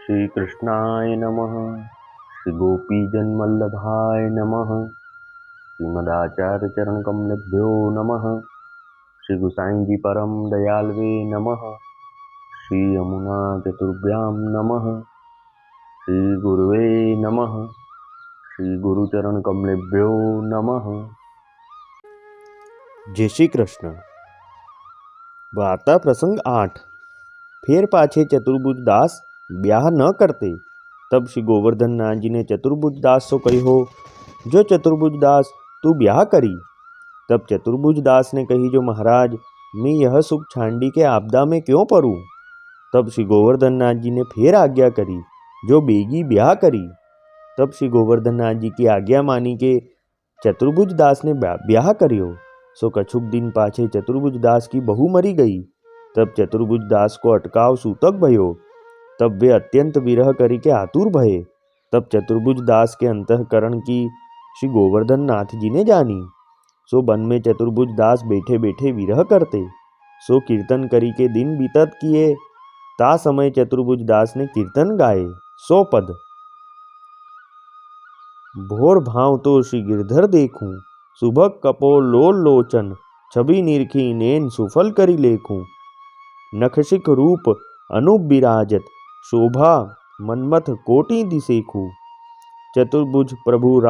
श्री कृष्णाय नमः। श्री गोपीजनवल्लभाय नमः। श्रीमदाचार्य चरण कमलेभ्यो नमः। श्री गुसाई जी परम दयालवे नमः। श्री यमुना चतुर्भ्यां नमः। श्री गुरुवे नमः। श्री गुरुचरण कमलेभ्यो नमः। जय श्री कृष्ण। वार्ता प्रसंग 8। फिर पाछे चतुर्भुज दास ब्याह न करते। तब श्री गोवर्धन नाथ जी ने चतुर्भुज दास से कहो, जो चतुर्भुज दास तू ब्याह करी। तब चतुर्भुज दास ने कही, जो महाराज मैं यह सुख छांडी के आपदा में क्यों परूं। तब श्री गोवर्धन नाथ जी ने फिर आज्ञा करी, जो बेगी ब्याह करी। तब श्री गोवर्धन नाथ जी की आज्ञा मानी के चतुर्भुज दास ने ब्याह करियो। सो कछुक दिन पाछे चतुर्भुज दास की बहू मरी गई। तब चतुर्भुज दास को अटकाव सूतक भयो। तब वे अत्यंत विरह करी के आतुर भये। तब चतुर्भुज दास के अंतःकरण की श्री गोवर्धन नाथ जी ने जानी। सो वन में चतुर्भुज दास बैठे बैठे विरह करते। सो कीर्तन करी के दिन बीतत किए। ता समय चतुर्भुज दास ने कीर्तन गाए। सो पद। भोर भाव तो श्री गिरधर देखूं, सुभग कपोल लोल लोचन, छवि निरखी नैन सुफल करी लेखूं। नखशिख रूप अनूप बिराजत, शोभा मनमथ कोटि दिसेखू। चतुर्भुज प्रभु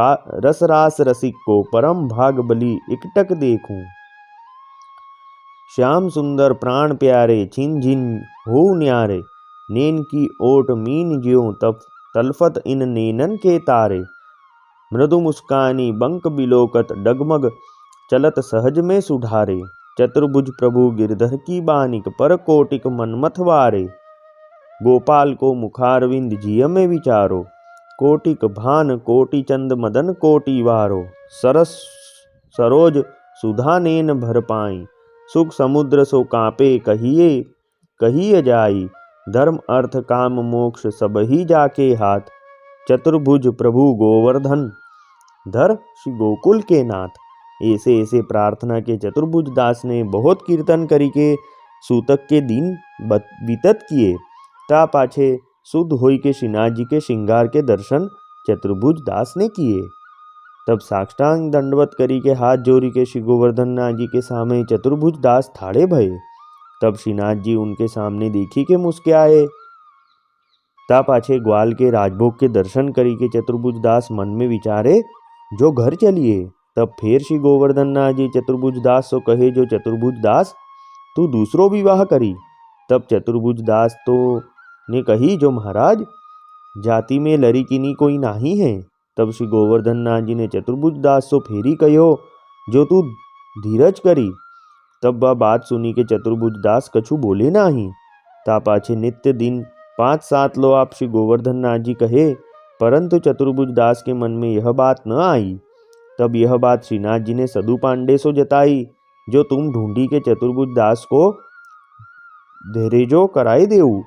रसरास रसिक को, परम भाग बली इकटक देखूं। श्याम सुंदर प्राण प्यारे, छिन झिन हो न्यारे। नैन की ओट मीन ज्यों तब तलफत इन नैनन के तारे। मृदु मुस्कानी बंक बिलोकत, डगमग चलत सहज में सुधारे। चतुर्भुज प्रभु गिरधर की बानिक, पर कोटिक मनमथ वारे। गोपाल को मुखारविंद जिय में विचारो, कोटिक भान कोटि चंद मदन कोटि वारो। सरस सरोज सुधा नैन भर पाई, सुख समुद्र सो कांपे कहिए कहिए जाई। धर्म अर्थ काम मोक्ष सब ही जाके हाथ, चतुर्भुज प्रभु गोवर्धन धर श्री गोकुल के नाथ। ऐसे ऐसे प्रार्थना के चतुर्भुज दास ने बहुत कीर्तन करी के सूतक के दिन बीतत किए। ता पाछे शुद्ध होई के श्रीनाथ जी के श्रृंगार के दर्शन चतुर्भुज दास ने किए। तब साष्टांग दंडवत करी के हाथ जोड़ी के श्री गोवर्धन नाथ जी के सामने चतुर्भुज दास ठाड़े भये। तब श्रीनाथ जी उनके सामने देखी के मुस्कुराए। ता पाछे ग्वाल के राजभोग के दर्शन करी के चतुर्भुज दास मन में विचारे, जो घर चलिए। तब फिर श्री गोवर्धन नाथ जी चतुर्भुज दास सो कहे, जो चतुर्भुज दास तू दूसरो विवाह करी। तब चतुर्भुज दास तो ने कही, जो महाराज जाति में लरी किनी कोई नाही है। तब श्री गोवर्धन नाथ जी ने चतुर्भुज दास सो फेरी कहो, जो तू धीरज करी। तब वह बात सुनी के चतुर्भुज दास कछु बोले नाही। ता पाछे नित्य दिन 5-7 लो आप श्री गोवर्धन नाथ जी कहे, परंतु चतुर्भुज दास के मन में यह बात न आई। तब यह बात श्रीनाथ जी ने सदु पांडे सो जताई, जो तुम ढूंढी के चतुर्भुज दास को धैर्यजो कराई देऊ।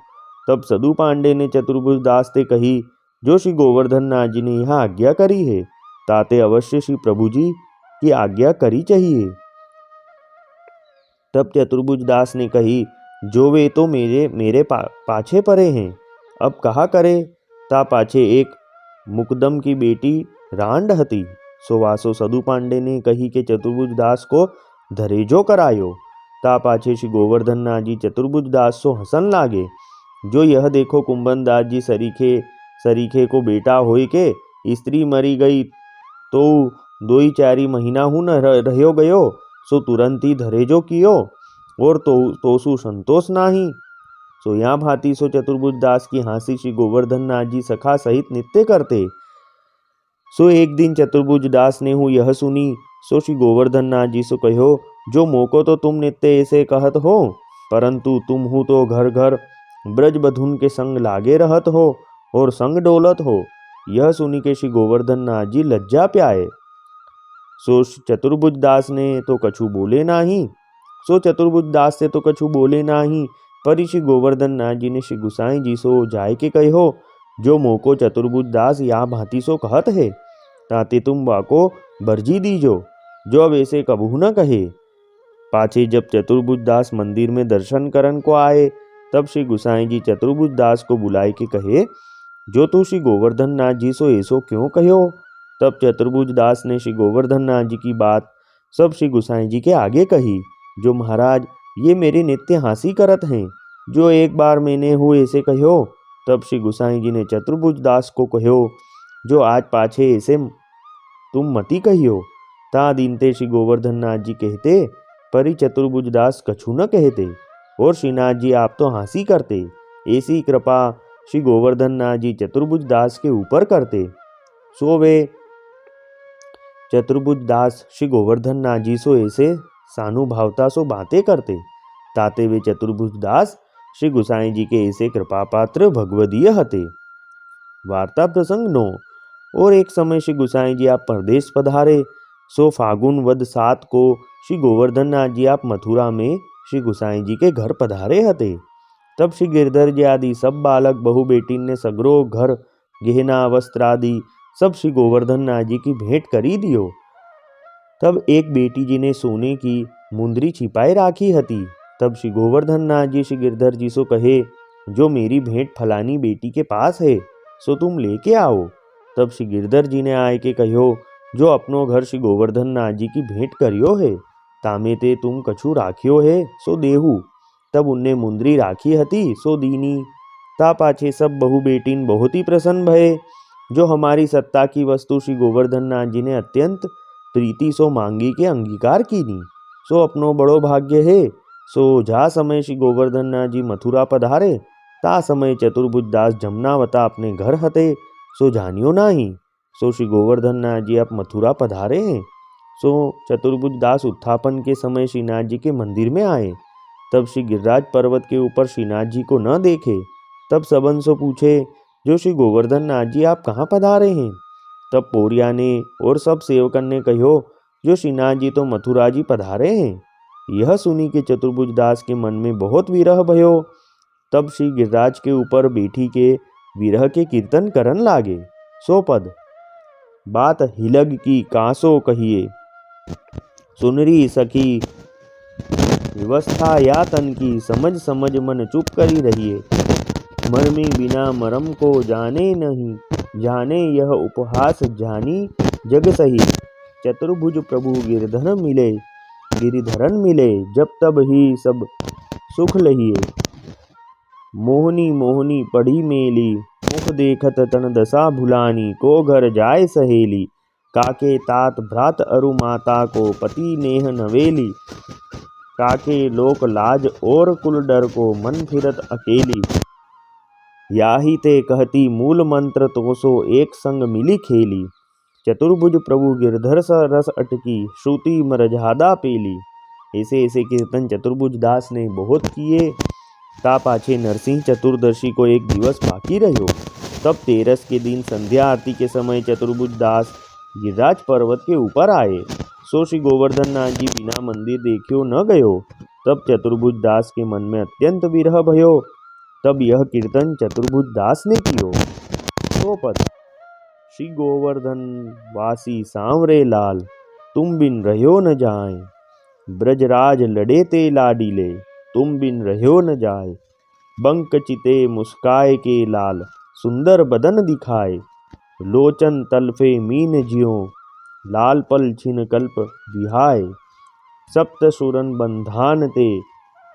तब सदु पांडे ने चतुर्भुज दास ते कही, जो श्री गोवर्धन नाथ जी ने यहाँ आज्ञा करी है, ताते अवश्य श्री प्रभु जी की आज्ञा करी चाहिए। तब चतुर्भुज दास ने कही, जो वे तो मेरे पाछे परे हैं, अब कहा करे। ता पाछे एक मुकदम की बेटी रांड हती। सो वासो सदु पांडे ने कही के चतुर्भुज दास को धरेजो करायो। ता पाछे श्री गोवर्धन नाथ जी चतुर्भुज दास सो हसन लागे, जो यह देखो कुंभन दास जी सरीखे को बेटा होई के स्त्री मरी गई, तो 2-4 महीना हूँ न रहो गयो। सो तुरंत ही धरेजो कियो, और तोसु संतोष नाही। सो यहाँ भांति सो चतुर्भुज दास की हांसी श्री गोवर्धन नाथ जी सखा सहित नित्य करते। सो एक दिन चतुर्भुज दास ने हूँ यह सुनी। सो श्री गोवर्धन नाथ जी सो कहो, जो मोको तो तुम नित्य ऐसे कहत हो, परंतु तुम हूँ तो घर घर ब्रज बधुन के संग लागे रहत हो और संग डोलत हो। यह सुनी के श्री गोवर्धन नाथ जी लज्जा प्याए। सो चतुर्भुज दास ने तो कछु बोले नाही। पर श्री गोवर्धन नाथ जी ने श्री गुसाई जी सो जाय के कहो, जो मोको चतुर्भुज दास या भांति सो कहत है, ताते तुम वाको बरजी दीजो, जो अब ऐसे कबहू न कहे। पाछे जब चतुर्भुज दास मंदिर में दर्शन करन को आए, तब श्री गुसाई जी चतुर्भुज दास को बुलाए के कहे, जो तू श्री गोवर्धन नाथ जी सो ऐसो क्यों कहो। तब चतुर्भुज दास ने श्री गोवर्धन नाथ जी की बात सब श्री गुसाई जी के आगे कही। जो महाराज ये मेरे नित्य हंसी करत हैं, जो एक बार मैंने हो ऐसे कहो। तब श्री गुसाई जी ने चतुर्भुज दास को कहो, जो आज पाछे ऐसे तुम मती कहियो। ता दीनते श्री गोवर्धन नाथ जी कहते, परि चतुर्भुज दास कछु न कहते। और श्रीनाथ जी आप तो हंसी करते। ऐसी कृपा श्री गोवर्धन नाथ जी चतुर्भुज दास के ऊपर करते। सो वे चतुर्भुज दास श्री गोवर्धन नाथ जी सो ऐसे सानुभावता सो बातें करते। ताते वे चतुर्भुज दास श्री गुसाई जी के ऐसे कृपा पात्र भगवदीय हते। वार्ता प्रसंग 9। और एक समय श्री गुसाई जी आप परदेश पधारे। सो फागुन वद 7 को श्री गोवर्धन नाथ जी आप मथुरा में श्री गुसाई जी के घर पधारे हते। तब श्री गिरधर जी आदि सब बालक बहु बेटी ने सगरो घर गहना वस्त्र आदि सब श्री गोवर्धन नाथ जी की भेंट करी दियो। तब एक बेटी जी ने सोने की मुंदरी छिपाए राखी हती। तब श्री गोवर्धन नाथ जी श्री गिरधर जी सो कहे, जो मेरी भेंट फलानी बेटी के पास है सो तुम लेके आओ। तब श्री गिरधर जी ने आए के कहो, जो अपनो घर श्री गोवर्धन नाथ जी की भेंट करियो है, तामे ते तुम कछु राखियो है सो देहू। तब उनने मुंदरी राखी हती सो दीनी। ता पाछे सब बहु बेटीन बहुत ही प्रसन्न भये। जो हमारी सत्ता की वस्तु श्री गोवर्धन नाथ जी ने अत्यंत प्रीति सो मांगी के अंगीकार कीनी। सो अपनो बड़ो भाग्य है। सो जा समय श्री गोवर्धन नाथ जी मथुरा पधारे, ता समय चतुर्भुज दास जमनावता अपने घर हते। सो जानियो नाही। सो श्री गोवर्धन नाथ जी आप मथुरा पधारे हैं। सो चतुर्भुज दास उत्थापन के समय श्रीनाथ जी के मंदिर में आए। तब श्री गिरिराज पर्वत के ऊपर श्रीनाथ जी को न देखे। तब सबन सो पूछे, जो श्री गोवर्धन नाथ जी आप कहाँ पधारे हैं। तब पोरिया ने और सब सेवकन ने कहो, जो श्रीनाथ जी तो मथुरा जी पधारे हैं। यह सुनी के चतुर्भुज दास के मन में बहुत विरह भयो। तब श्री गिरिराज के ऊपर बैठी के विरह के कीर्तन करन लागे। सो पद बात हिलग की कासो कहिए, सुनरी सखी व्यवस्था या तन की, समझ समझ मन चुप करी रहिए। मर्मी बिना मरम को जाने नहीं, जाने यह उपहास जानी जग सही। चतुर्भुज प्रभु गिरिधरन मिले, जब तब ही सब सुख लहिए। मोहनी मोहनी पढ़ी मेली, मुख देखत तन दशा भुलानी। को घर जाय सहेली, काके तात भ्रात अरु माता को पति नेह नवेली। काके लोक लाज और कुल डर को, मन फिरत अकेली। याही ते कहती मूल मंत्र, तो सो एक संग मिली खेली। चतुर्भुज प्रभु गिरधर सा रस अटकी, श्रुति मरझादा पेली। ऐसे ऐसे कीर्तन चतुर्भुज दास ने बहुत किए। ता पाछे नरसिंह चतुर्दशी को एक दिवस बाकी रहो। तब 13 के दिन संध्या आरती के समय चतुर्भुज दास गिरिराज पर्वत के ऊपर आए। सो श्री गोवर्धन नाथ जी बिना मंदिर देखियो न गयो। तब चतुर्भुज दास के मन में अत्यंत विरह भयो। तब यह कीर्तन चतुर्भुज दास ने कियो। सो पद श्री गोवर्धन वासी सांवरे लाल, तुम बिन रह्यो न जाए। ब्रजराज लड़े ते लाडीले, तुम बिन रह्यो न जाए। बंक चिते मुस्काए के लाल, सुंदर बदन दिखाए। लोचन तलफे मीन जियो, लाल पल छिन कल्प विहाय। सप्त सुरन बंधान ते,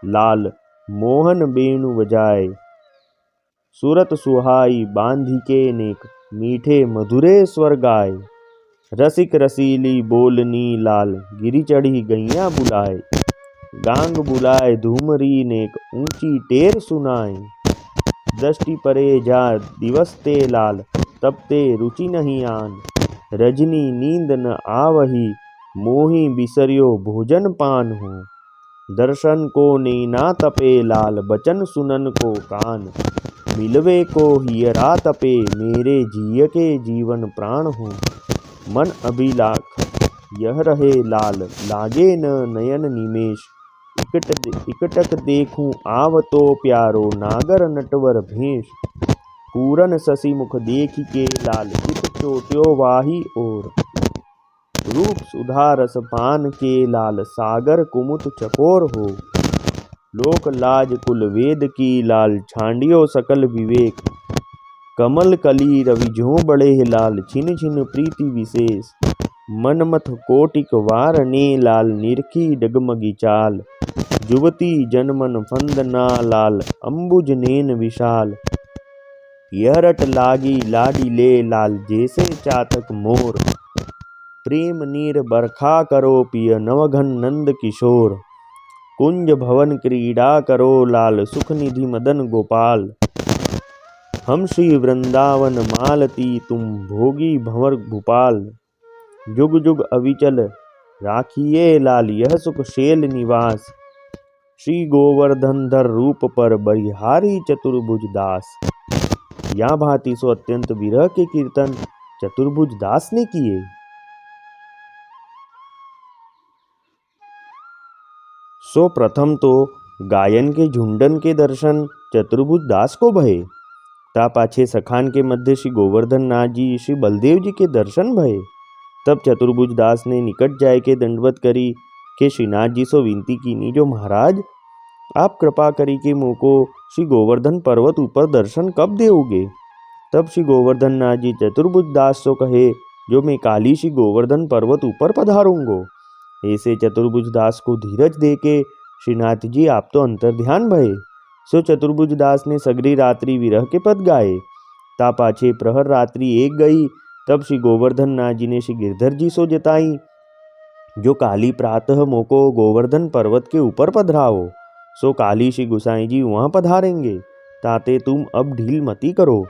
लाल मोहन बेणु बजाए। सूरत सुहाई बांधी के नेक, मीठे मधुरे स्वर गाए। रसिक रसीली बोलनी लाल, गिरी चढ़ी गैया बुलाए। गांग बुलाए धूमरी नेक, ऊंची टेर सुनाए। दृष्टि परे जा दिवस ते लाल, तब ते रुचि नहीं आन। रजनी नींद न आवही, मोही बिसरियो भोजन पान हो। दर्शन को नैना तपे लाल, बचन सुनन को कान। मिलवे को हियरा तपे, मेरे जिय के जीवन प्राण हो। मन अभिलाख यह रहे लाल, लागे न नयन निमेश। इकटक देखूं आवतो प्यारो, नागर नटवर भेष। पूरन शशि मुख देख के लाल, चित चोट्यो वाही ओर। रूप सुधा रस पान के लाल, सागर कुमुद चकोर हो। लोक लाज कुल वेद की लाल, छांडियो सकल विवेक। कमल कली रवि ज्यों बढ़े लाल, छिन छिन प्रीति विशेष। मनमथ कोटिक वार ने लाल, निरखी डगमगी चाल। जुवती जनमन फंद ना लाल, अंबुज नेन विशाल। यह रट लागी लाडी ले लाल, जैसे चातक मोर। प्रेम नीर बरखा करो पिय, नवघन नंद किशोर। कुंज भवन क्रीडा करो लाल, सुख निधि मदन गोपाल। हम श्री वृंदावन मालती, तुम भोगी भंवर भूपाल। जुग जुग अविचल राखिए लाल, यह सुख शैल निवास। श्री गोवर्धन धर रूप पर, बरिहारी चतुर्भुज दास। या भांति सो अत्यंत विरह के कीर्तन चतुर्भुज दास ने किए। सो प्रथम तो गायन के झुंडन के दर्शन चतुर्भुज दास को भये। ता पाछे सखान के मध्य श्री गोवर्धन नाथ जी श्री बलदेव जी के दर्शन भये। तब चतुर्भुज दास ने निकट जाय के दंडवत करी के श्रीनाथ जी सो विनती कीनी, जो महाराज आप कृपा करी के मोको श्री गोवर्धन पर्वत ऊपर दर्शन कब देओगे। तब श्री गोवर्धन नाथ जी चतुर्भुज दास सो कहे, जो मैं काली श्री गोवर्धन पर्वत ऊपर पधारूंगो। ऐसे चतुर्भुज दास को धीरज देके श्रीनाथ जी आप तो अंतर्ध्यान भये। सो चतुर्भुज दास ने सगरी रात्रि विरह के पद गाए। ता पाछे प्रहर रात्रि एक गई। तब श्री गोवर्धन नाथ जी ने श्री गिरधर जी सो जताई, जो काली प्रातः मोको गोवर्धन पर्वत के ऊपर पधराओ। सो काली श्री गुसाई जी वहाँ पधारेंगे, ताते तुम अब ढील मती करो।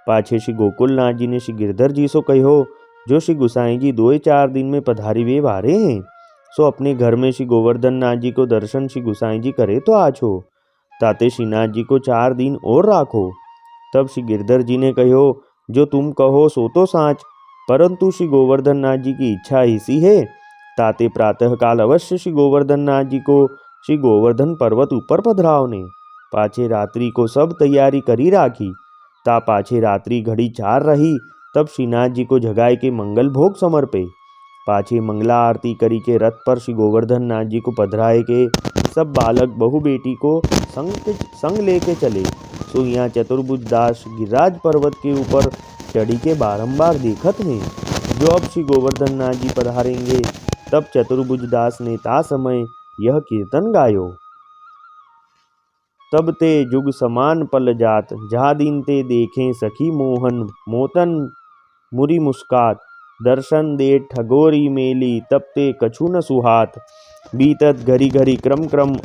पाछे श्री गोकुलनाथ जी ने श्री गिरधर जी सो कहो, जो श्री गुसाई जी 2-4 दिन में पधारी वे वारे हैं। सो अपने घर में श्री गोवर्धन नाथ जी को दर्शन श्री गुसाई जी करे तो आछो, ताते श्रीनाथ जी को 4 दिन और राखो। तब श्री गिरधर जी ने कहो, जो तुम कहो सो तो साँच, परंतु श्री गोवर्धन नाथ जी की इच्छा ऐसी है, ताते प्रातःकाल अवश्य श्री गोवर्धन नाथ जी को श्री गोवर्धन पर्वत ऊपर पधरावने। पाछे रात्रि को सब तैयारी करी राखी। ता पाछे रात्रि घड़ी 4 रही। तब श्रीनाथ जी को जगाए के मंगल भोग समर्पे। पाछे मंगला आरती करी के रथ पर श्री गोवर्धन नाथ जी को पधराए के सब बालक बहु बेटी को संग लेके चले। सो यहाँ चतुर्भुज दास गिरिराज पर्वत के ऊपर चढ़ी के बारंबार देखत हैं। जो अब श्री गोवर्धन नाथ जी पधारेंगे, तब चतुर्भुज दास ने ता समय यह कीर्तन गायो। तब ते जुग समान पल जात, जा दिन ते देखें सखी मोहन। मोतन मुरी मुस्कात, दर्शन दे ठगोरी मेली। तब ते कछु न सुहात, बीतत घरी घरी क्रम क्रम।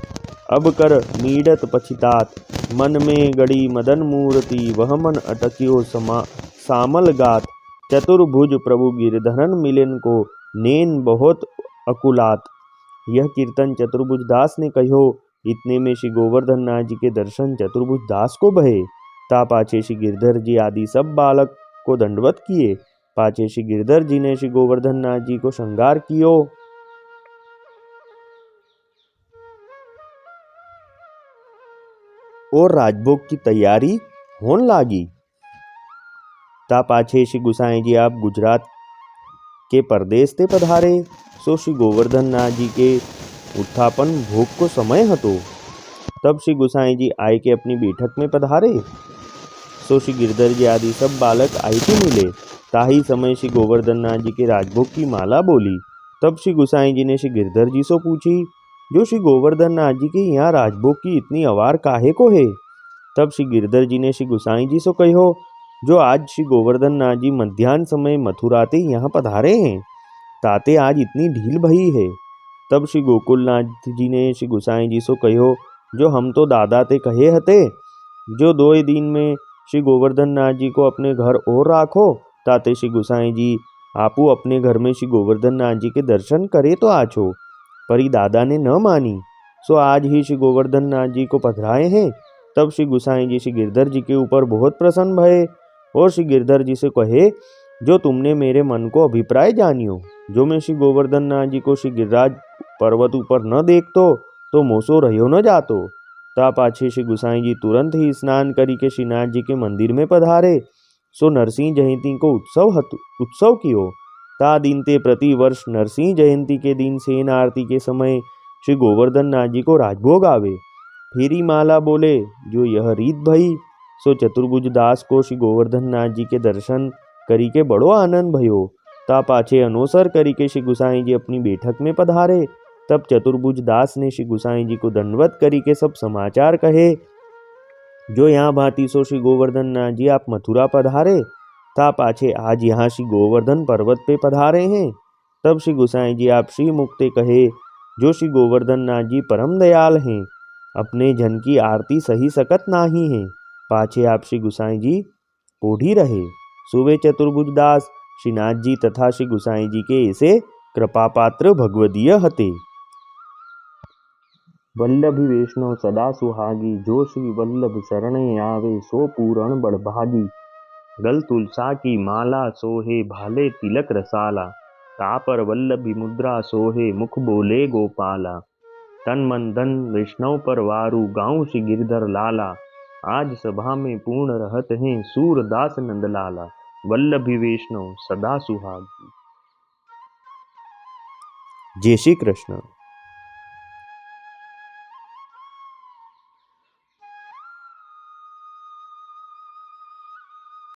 अब कर मीडत पछितात, मन में गड़ी मदन मूर्ति। वह मन अटकियो सामल गात, चतुर्भुज प्रभु गिरधरन मिलन को। नेन बहुत अकुलात। यह कीर्तन चतुर्भुज दास ने कहो। इतने में श्री गोवर्धन नाथ जी के दर्शन चतुर्भुज दास को भये। ता पाछे श्री गिरधर जी आदि सब बालक को दंडवत किए। पाछे श्री गिरधर जी ने श्री गोवर्धन नाथ जी को श्रृंगार कियो और राजभोग की तैयारी होने लागी। ता पाछे श्री गुसाई जी आप गुजरात के परदेश ते पधारे। सो श्री गोवर्धन नाथ जी के उत्थापन भोग को समय हतो। तब श्री गुसाई जी आए के अपनी बैठक में पधारे। सो श्री गिरधर जी आदि सब बालक आई के मिले। ताही समय श्री गोवर्धन नाथ जी के राजभोग की माला बोली। तब श्री गुसाई जी ने श्री गिरधर जी से पूछी, जो श्री गोवर्धन नाथ जी के यहाँ राजभोग की इतनी अवार काहे को है। तब श्री गिरधर जी ने श्री गुसाई जी से कहो, जो आज श्री गोवर्धन नाथ जी मध्यान्ह समय मथुराते यहाँ पधारे हैं, ताते आज इतनी ढील भई है। तब श्री गोकुलनाथ जी ने श्री गुसाई जी से कहो, जो हम तो दादा ते कहे हते, जो 2 दिन में श्री गोवर्धन नाथ जी को अपने घर और राखो, ताते श्री गुसाई जी आपू अपने घर में श्री गोवर्धन नाथ जी के दर्शन करे तो आछो। परी दादा ने न मानी। सो आज ही श्री गोवर्धन नाथ जी को पधराए हैं। तब श्री गुसाई जी श्री गिरधर जी के ऊपर बहुत प्रसन्न भये और श्री गिरधर जी से कहे, जो तुमने मेरे मन को अभिप्राय जानियो, जो मैं श्री गोवर्धन नाथ जी को श्री गिरिराज पर्वत ऊपर न देखतो तो मोसो रह्यो न जातो। ता पाछे श्री गुसाई जी तुरंत ही स्नान करी के श्रीनाथ जी के मंदिर में पधारे। सो नरसिंह जयंती को उत्सव कियो। ता दिन ते प्रति वर्ष नरसिंह जयंती के दिन सेन आरती के समय श्री गोवर्धन नाथ जी को राजभोग आवे। फेरी माला बोले, जो यह रीत भई। सो चतुर्भुज दास को श्री गोवर्धन नाथ जी के दर्शन करी के बड़ो आनंद भयो। ता पाछे अनोसर करी के श्री गुसाई जी अपनी बैठक में पधारे। तब चतुर्भुज दास ने श्री गुसाई जी को दंडवत करी के सब समाचार कहे। जो यहाँ भांति सो श्री गोवर्धन नाथ जी आप मथुरा पधारे, ता पाछे आज यहाँ श्री गोवर्धन पर्वत पे पधारे हैं। तब श्री गुसाई जी आप श्री मुक्ते कहे, जो श्री गोवर्धन नाथ जी परम दयाल हैं, अपने जन की आरती सही सकत नाही है। पाछे आप श्री गुसाई जी पोढ़ी रहे। सुबह चतुर्भुज दास श्रीनाथ जी तथा श्री गुसाई जी के ऐसे कृपा पात्र भगवदीय हते। वल्लभी वैष्णव सदा सुहागी, जो श्री वल्लभ शरणे आवे सो पूरण बड़भागी। गल तुलसा की माला सोहे, भाले तिलक रसाला। तापर वल्लभी मुद्रा सोहे, मुख बोले गोपाला। तन मन धन वैष्णव पर वारू, गाँव श्री गिरधर लाला। आज सभा में पूर्ण रहत हैं, सूरदास नंदलाला। वल्लभी वैष्णव सदा सुहागी। जय श्री कृष्ण।